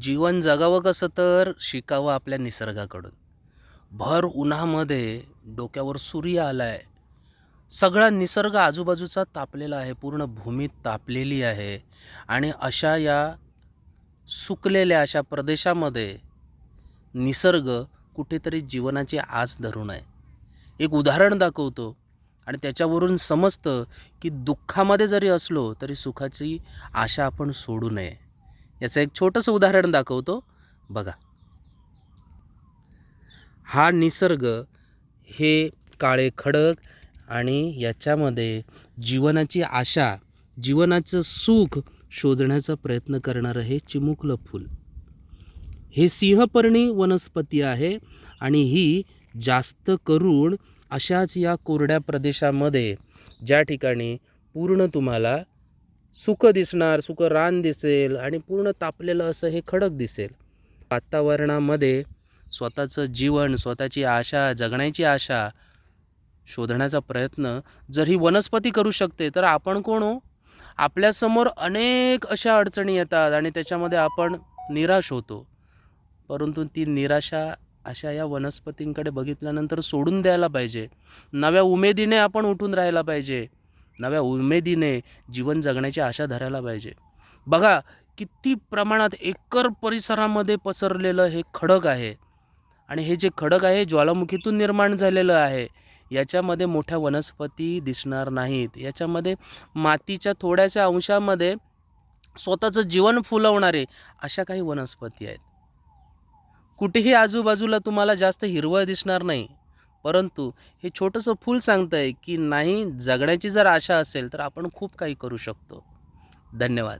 जीवन जगावं कसं तर शिकावं आपल्या निसर्गाकडून. भर उन्हामध्ये डोक्यावर सूर्य आलाय. सगळा निसर्ग आजूबाजूचा तापलेला आहे. पूर्ण भूमी तापलेली आहे आणि अशा या सुकलेल्या अशा प्रदेशामध्ये निसर्ग कुठेतरी जीवनाची आस धरून आहे. एक उदाहरण दाखवतो आणि त्याच्यावरून समजतं की दुःखामध्ये जरी असलो तरी सुखाची आशा आपण सोडू नये. याचं एक छोटंसं उदाहरण दाखवतो. बघा, हा निसर्ग हे काळे खडक आणि याच्यामध्ये जीवनाची आशा, जीवनाचं सुख शोधण्याचा प्रयत्न करणारं हे चिमुकलं फूल. हे सिंहपर्णी वनस्पती आहे आणि ही जास्त करून अशाच या कोरड्या प्रदेशामध्ये, ज्या ठिकाणी पूर्ण तुम्हाला सुकं दिसणार, सुकं रान दिसेल आणि पूर्ण तापलेलं असं हे खडक दिसेल. वातावरणामध्ये स्वतःचं जीवन, स्वतःची आशा, जगण्याची आशा शोधण्याचा प्रयत्न जर ही वनस्पती करू शकते, तर आपण कोण हो? आपल्यासमोर अनेक अशा अडचणी येतात आणि त्याच्यामध्ये आपण निराश होतो. परंतु ती निराशा अशा या वनस्पतींकडे बघितल्यानंतर सोडून द्यायला पाहिजे. नव्या उमेदीने आपण उठून राहायला पाहिजे. नव्या उमेदीने जीवन जगण्याची आशा धरायला पाहिजे. बघा, किती प्रमाणात एकर परिसरामध्ये पसरलेलं हे खडक आहे आणि हे जे खडक आहे ज्वालामुखीतून निर्माण झालेलं आहे. याच्यामध्ये मोठ्या वनस्पती दिसणार नाहीत. याच्यामध्ये मातीच्या थोड्याशा अंशामध्ये स्वतःचं जीवन फुलवणारे अशा काही वनस्पती आहेत. कुठेही आजूबाजूला तुम्हाला जास्त हिरवळ दिसणार नाही. परंतु हे छोटंसं फूल सांगतंय की नाही, जगण्याची जर आशा असेल तर आपण खूप काही करू शकतो. धन्यवाद.